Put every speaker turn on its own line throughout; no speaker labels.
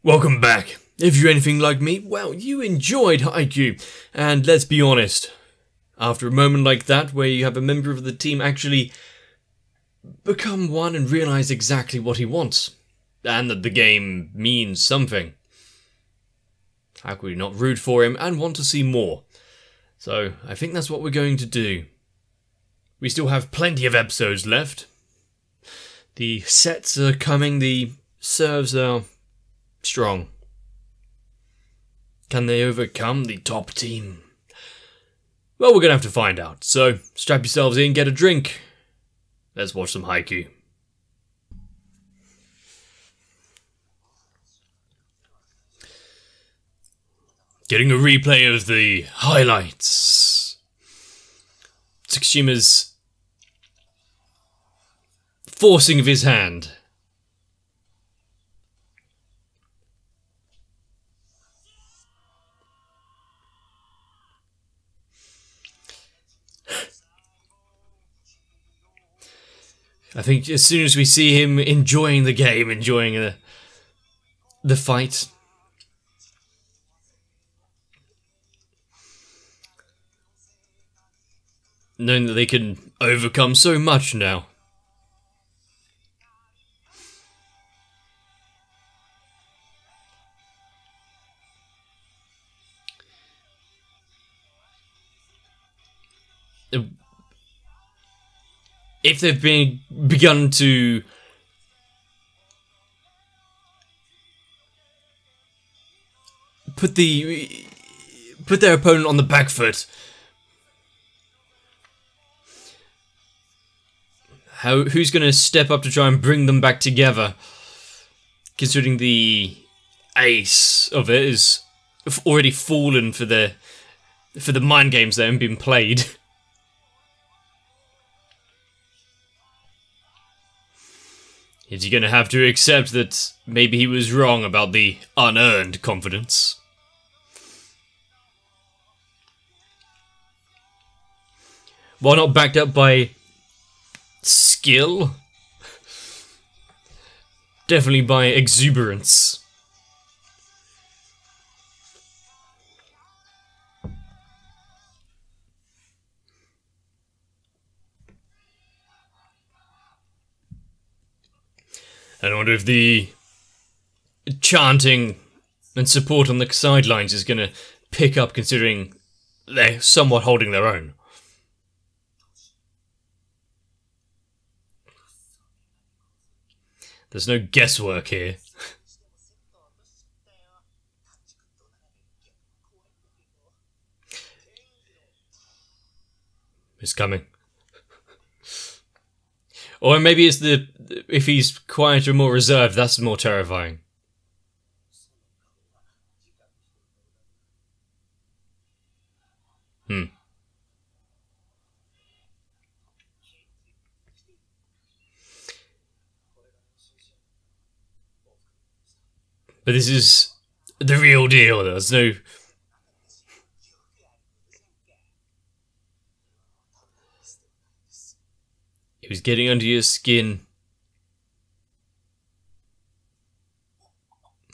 Welcome back. If you're anything like me, well, you enjoyed Haikyuu. And let's be honest, after a moment like that where you have a member of the team actually become one and realize exactly what he wants, and that the game means something, how could we not root for him and want to see more? So, I think that's what we're going to do. We still have plenty of episodes left. The sets are coming, the serves are strong. Can they overcome the top team? Well, we're gonna have to find out, so strap yourselves in, get a drink. Let's watch some Haikyuu. Getting a replay of the highlights. Tsukushima's forcing of his hand. I think as soon as we see him enjoying the game, enjoying the fight, knowing that they can overcome so much now. If they've begun to put their opponent on the back foot, who's going to step up to try and bring them back together? Considering the ace of it is already fallen for the mind games that haven't been played. Is he going to have to accept that maybe he was wrong about the unearned confidence? While not backed up by skill, definitely by exuberance. I wonder if the chanting and support on the sidelines is going to pick up, considering they're somewhat holding their own. There's no guesswork here. It's coming. Or maybe it's if he's quieter and more reserved, that's more terrifying. But this is the real deal. There's no... He was getting under your skin.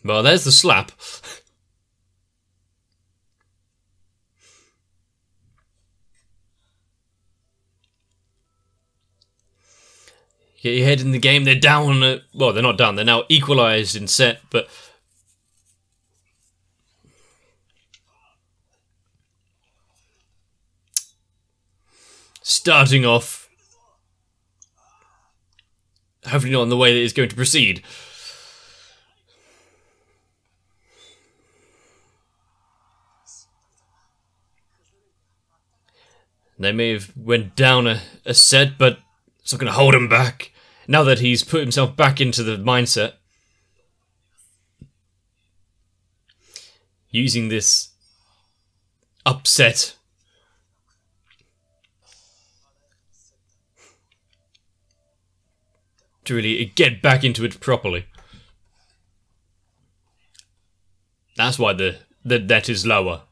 Well, there's the slap. Get your head in the game. They're down. Well, they're not down. They're now equalised in set, but... starting off... hopefully not in the way that it's going to proceed. They may have went down a set, but it's not going to hold him back. Now that he's put himself back into the mindset. Using this upset to really get back into it properly. That's why the net is lower.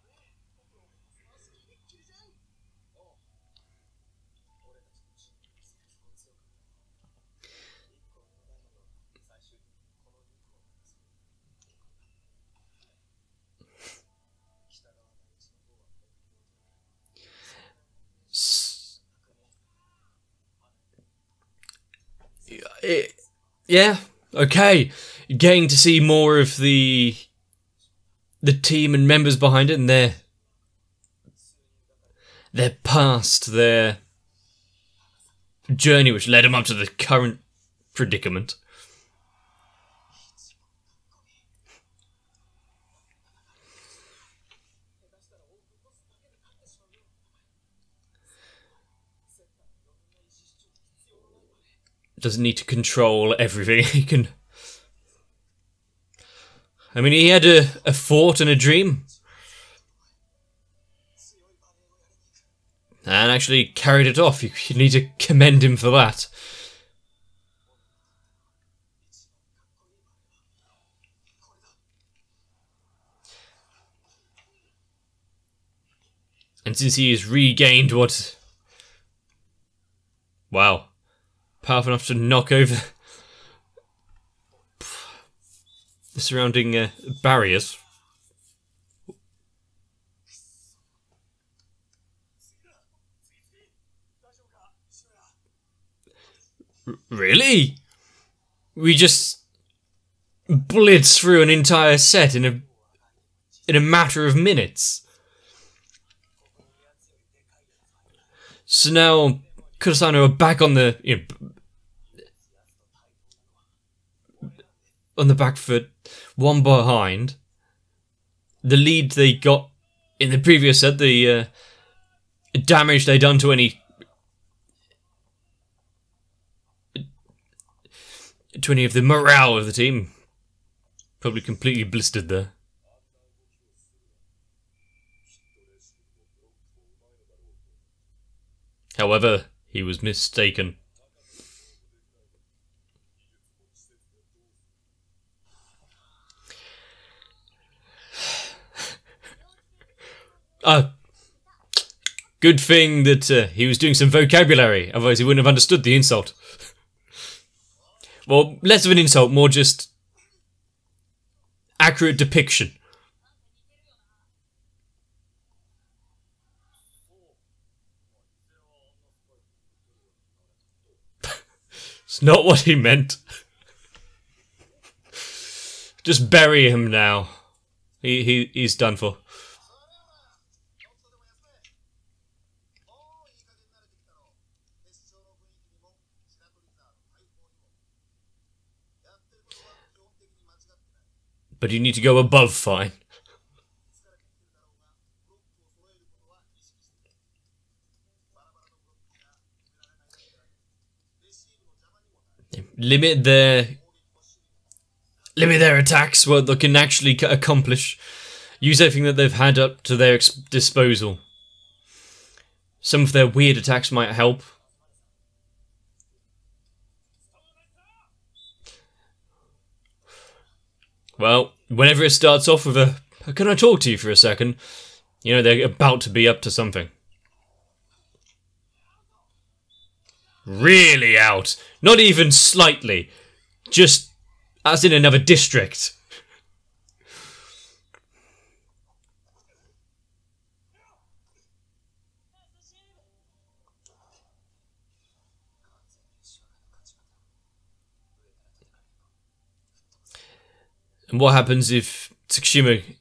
Yeah, okay. Getting to see more of the team and members behind it and their past, their journey which led them up to the current predicament. Doesn't need to control everything. He can... I mean, he had a thought and a dream. And actually carried it off. You need to commend him for that. And since he has regained what... Wow. Powerful enough to knock over the surrounding barriers. Really? We just blitzed through an entire set in a matter of minutes. So now Kurosano are back on the back foot, one behind. The lead they got in the previous set, the damage they done to any of the morale of the team, probably completely blistered there. However, he was mistaken. Good thing that he was doing some vocabulary, otherwise he wouldn't have understood the insult. Well, less of an insult, more just accurate depiction. It's not what he meant. Just bury him now. He's done for. But you need to go above fine. Limit their attacks, what they can actually accomplish. Use everything that they've had up to their disposal. Some of their weird attacks might help. Well, whenever it starts off with a, "Can I talk to you for a second?" You know, they're about to be up to something. Really out. Not even slightly. Just as in another district. And what happens if Tsukushima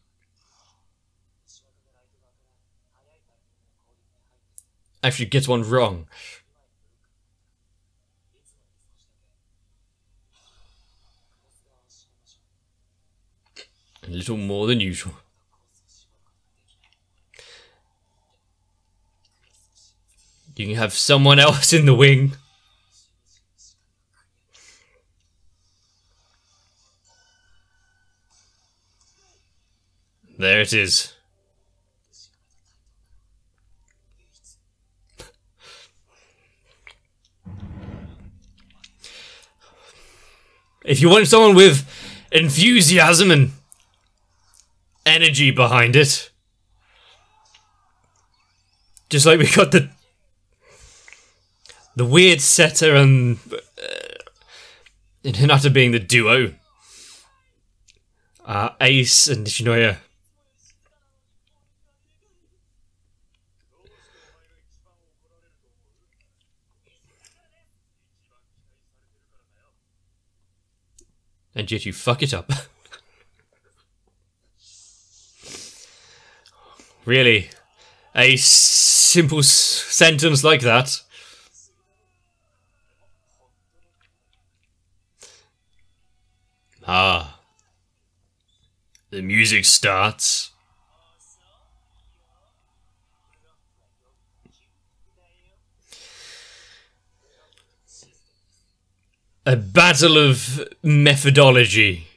actually gets one wrong? A little more than usual. You can have someone else in the wing. There it is. If you want someone with enthusiasm and energy behind it, just like we got the weird setter and Hinata being the duo, Ace and Nishinoya. And yet you fuck it up. Really? A simple sentence like that? Ah. The music starts. A battle of methodology.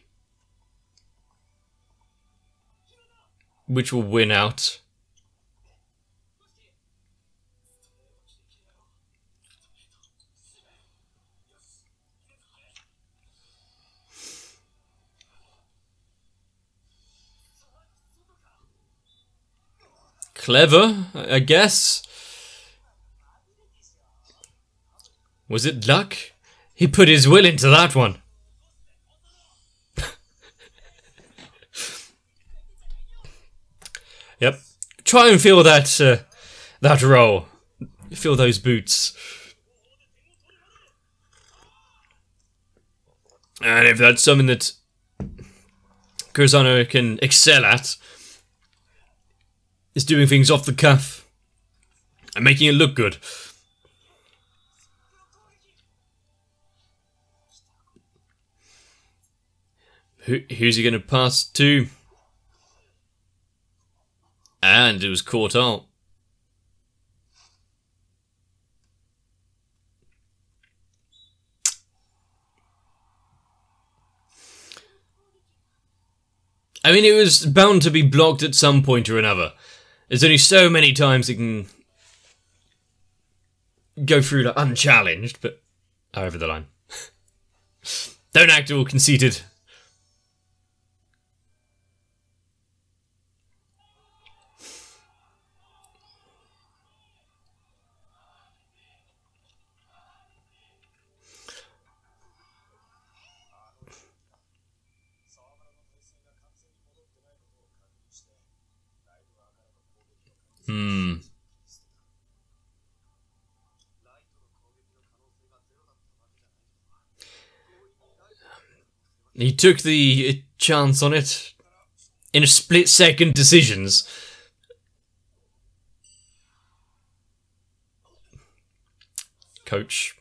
Which will win out? Clever, I guess. Was it luck? He put his will into that one. Yep. Try and feel that that roll. Feel those boots. And if that's something that Kurzano can excel at, is doing things off the cuff and making it look good. Who's he going to pass to? And it was caught out. I mean, it was bound to be blocked at some point or another. There's only so many times it can go through like, unchallenged, but over the line. Don't act all conceited. He took the chance on it in a split-second decisions. Coach.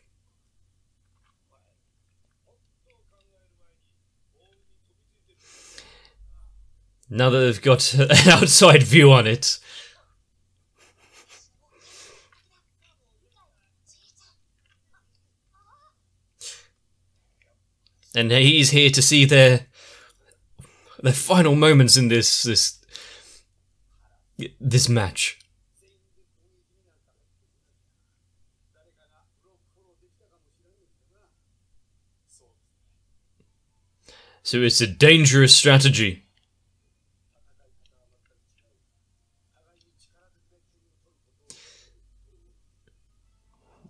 Now that they've got an outside view on it. And he's here to see their final moments in this match. So it's a dangerous strategy.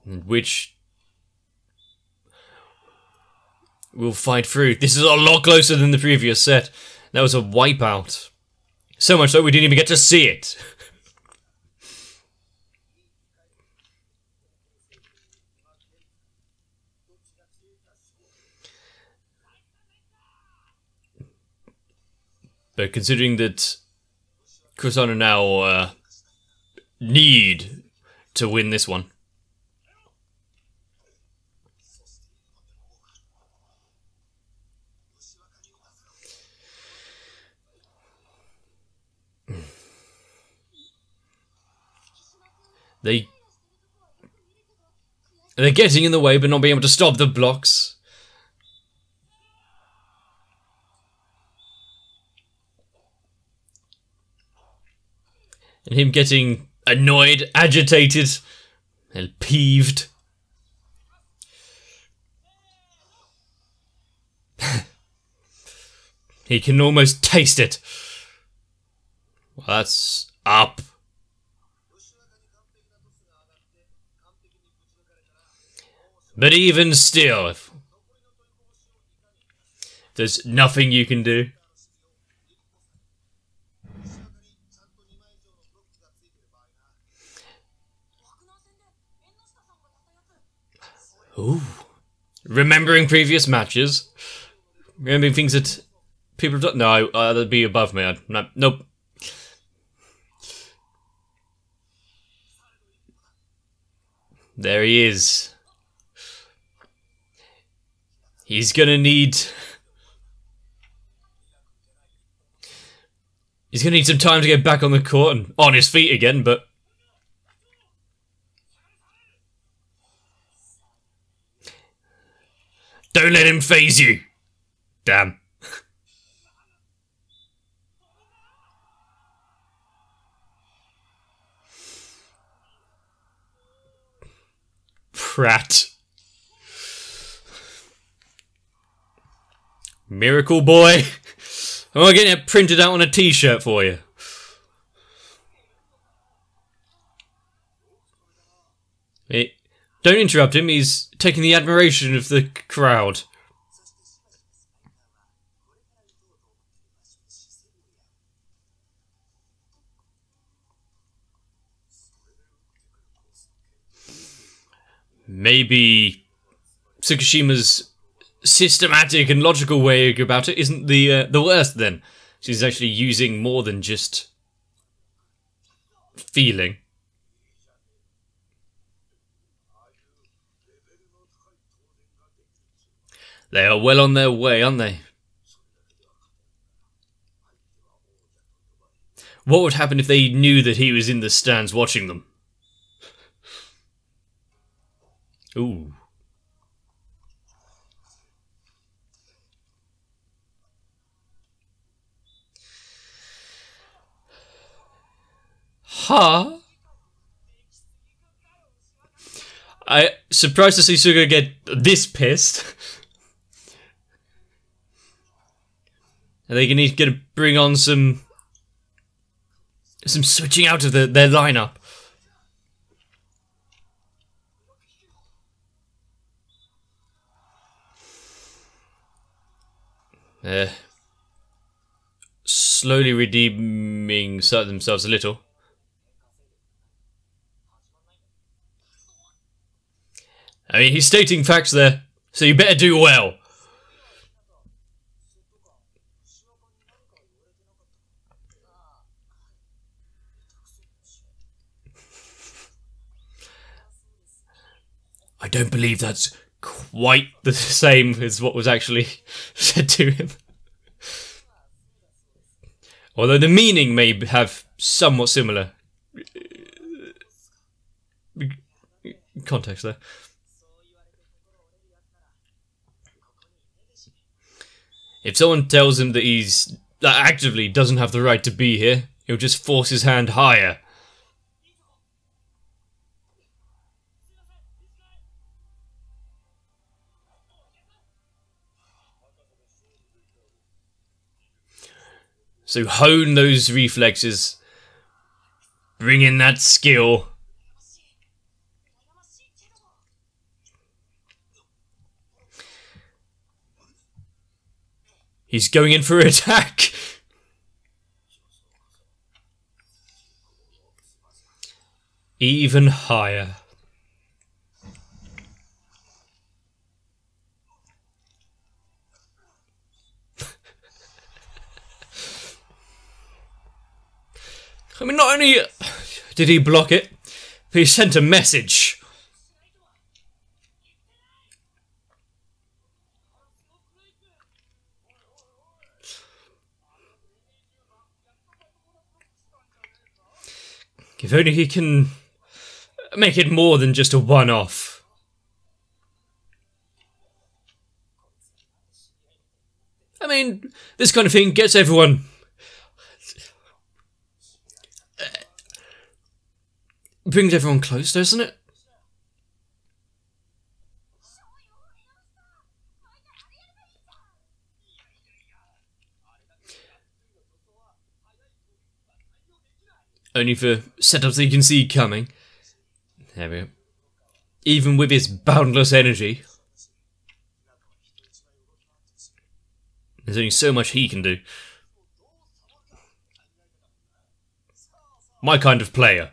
Which we'll fight through. This is a lot closer than the previous set. That was a wipeout. So much so we didn't even get to see it. But considering that Kursano now need to win this one. They're getting in the way, but not being able to stop the blocks. And him getting annoyed, agitated, and peeved. He can almost taste it. Well, that's up. But even still, if there's nothing you can do. Ooh. Remembering previous matches. Remembering things that people have done? No, that'd be above me. Nope. There he is. He's gonna need... He's gonna need some time to get back on the court and on his feet again, but... Don't let him faze you! Damn. Prat. Miracle boy. I'm getting it printed out on a t-shirt for you. Hey, don't interrupt him, he's taking the admiration of the crowd. Maybe Tsukushima's systematic and logical way about it isn't the worst then. She's actually using more than just feeling. They are well on their way, aren't they? What would happen if they knew that he was in the stands watching them? Ooh. Huh? I'm surprised to see Suga get this pissed. Are they gonna bring on some switching out of their lineup? Slowly redeeming themselves a little. I mean, he's stating facts there, so you better do well. I don't believe that's quite the same as what was actually said to him. Although the meaning may have somewhat similar context there. If someone tells him that he's actively doesn't have the right to be here, he'll just force his hand higher. So hone those reflexes, bring in that skill. He's going in for attack. Even higher. I mean, not only did he block it, but he sent a message. If only he can make it more than just a one-off. I mean, this kind of thing gets everyone... brings everyone close, doesn't it? Only for setups that you can see coming. There we go. Even with his boundless energy, there's only so much he can do. My kind of player.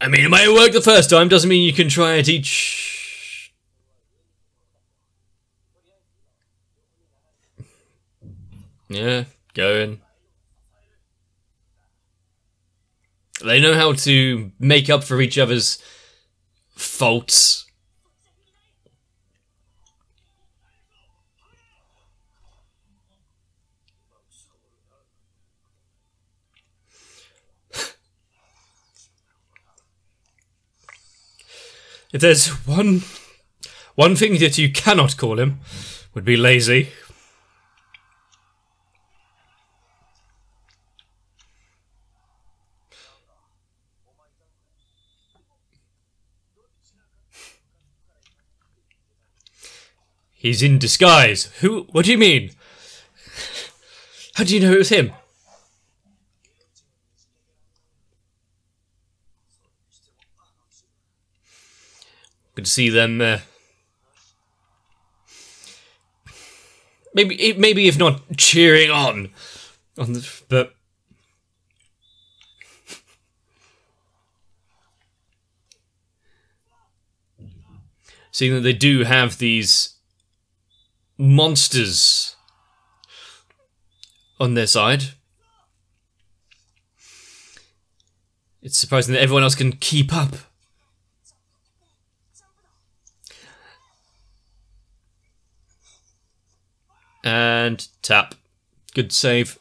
I mean, it might have worked the first time, doesn't mean you can try it each... Yeah, go in. They know how to make up for each other's faults. If there's one thing that you cannot call him, would be lazy. He's in disguise. Who? What do you mean? How do you know it was him? Good to see them. Maybe if not cheering on but seeing that they do have these monsters on their side. It's surprising that everyone else can keep up. And tap. Good save.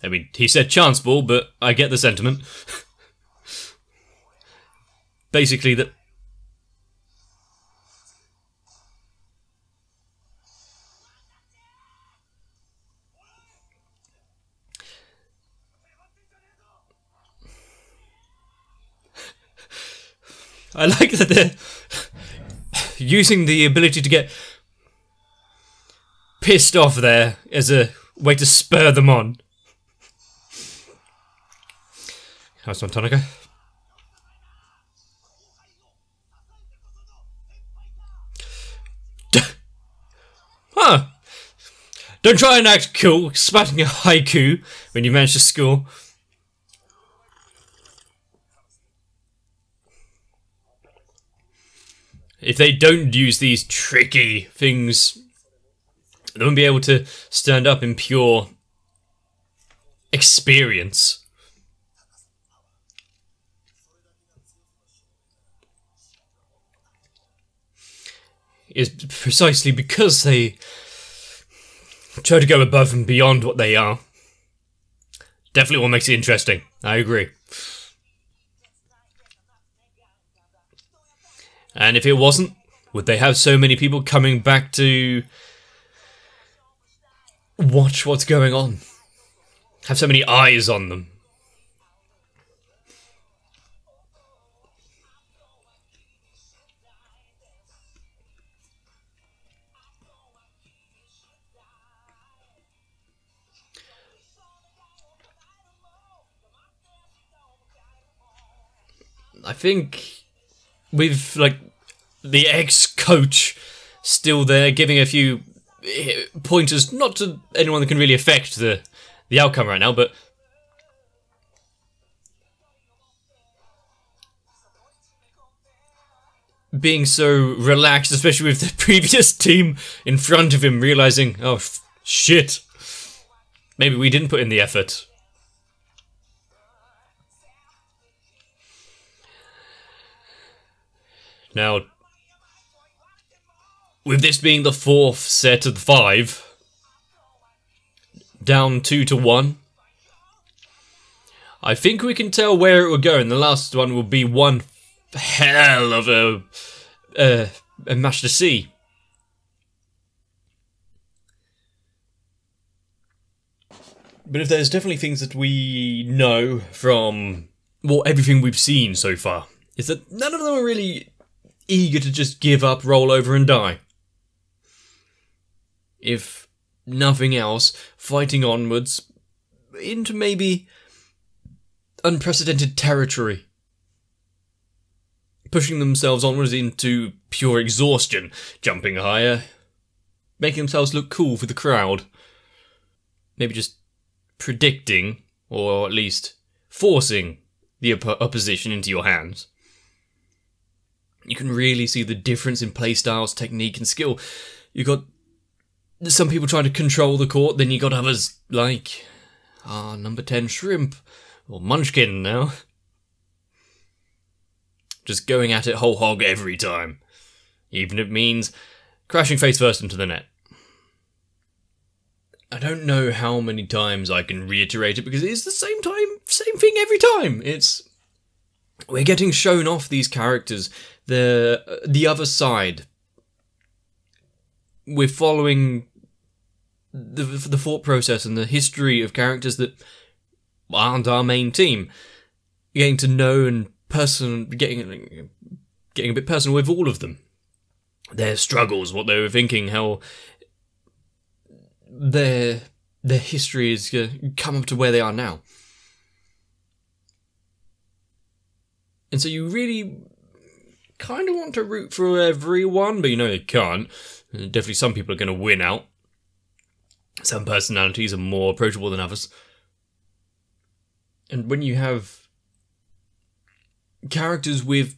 I mean, he said chance ball, but I get the sentiment. Basically, that... I like that they're using the ability to get pissed off there as a way to spur them on. How's one, Tanaka? Huh. Don't try and act cool, spatting a haiku when you manage to score. If they don't use these tricky things, they won't be able to stand up in pure experience. It's precisely because they try to go above and beyond what they are. Definitely what makes it interesting. I agree. And if it wasn't, would they have so many people coming back to watch what's going on? Have so many eyes on them? I think with, like, the ex-coach still there, giving a few pointers, not to anyone that can really affect the outcome right now, but being so relaxed, especially with the previous team in front of him, realizing, oh, shit, maybe we didn't put in the effort. Now, with this being the fourth set of the 5, down 2-1, I think we can tell where it will go, and the last one will be one hell of a match to see. But if there's definitely things that we know from, well, everything we've seen so far, is that none of them are really eager to just give up, roll over and die. If nothing else, fighting onwards into maybe unprecedented territory. Pushing themselves onwards into pure exhaustion, jumping higher, making themselves look cool for the crowd. maybe just predicting, or at least forcing the opposition into your hands. You can really see the difference in playstyles, technique and skill. You got some people trying to control the court, then you got others like number 10 Shrimp, or Munchkin now. Just going at it whole hog every time, even if it means crashing face first into the net. I don't know how many times I can reiterate it, because it is the same thing every time. We're getting shown off these characters, the other side. We're following the thought process and the history of characters that aren't our main team. Getting to know and getting a bit personal with all of them. Their struggles, what they were thinking, how their history has come up to where they are now. And so you really kind of want to root for everyone, but you know you can't. Definitely some people are going to win out. Some personalities are more approachable than others. And when you have characters with,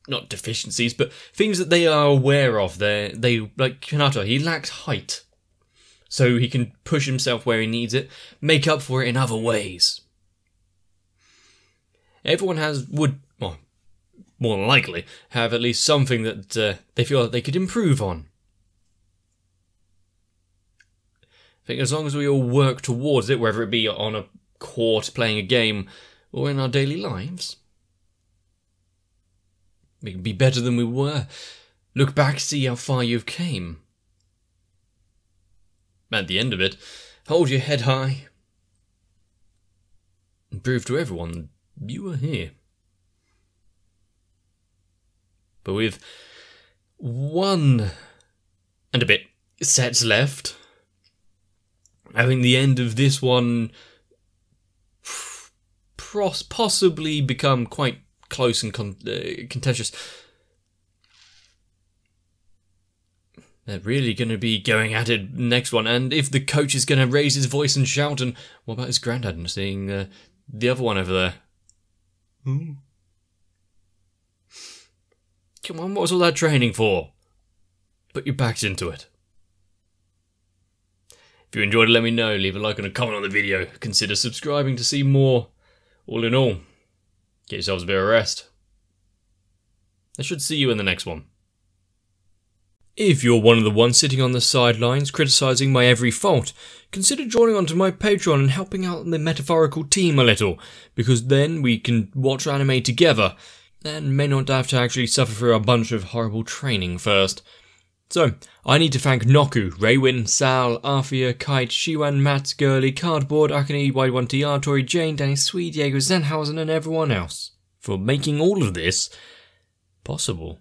not deficiencies, but things that they are aware of, they like Hinata, he lacks height. So he can push himself where he needs it, make up for it in other ways. Everyone would more than likely, have at least something that they feel that they could improve on. I think as long as we all work towards it, whether it be on a court, playing a game, or in our daily lives, we can be better than we were. Look back, see how far you've came. At the end of it, hold your head high and prove to everyone you are here. But with 1 and a bit sets left, I think the end of this one possibly become quite close and contentious. They're really going to be going at it next one, and if the coach is going to raise his voice and shout, and what about his granddad and seeing the other one over there? Come on, what was all that training for? Put your backs into it. If you enjoyed it, let me know. Leave a like and a comment on the video. Consider subscribing to see more. All in all, get yourselves a bit of rest. I should see you in the next one. If you're one of the ones sitting on the sidelines criticising my every fault, consider joining onto my Patreon and helping out the metaphorical team a little, because then we can watch anime together, and may not have to actually suffer through a bunch of horrible training first. So, I need to thank Noku, Raywin, Sal, Arthia, Kite, Shiwan, Matt, Gurley, Cardboard, Akane, Y1TR, Tori Jane, Danny Swede, Diego Zenhausen and everyone else for making all of this possible.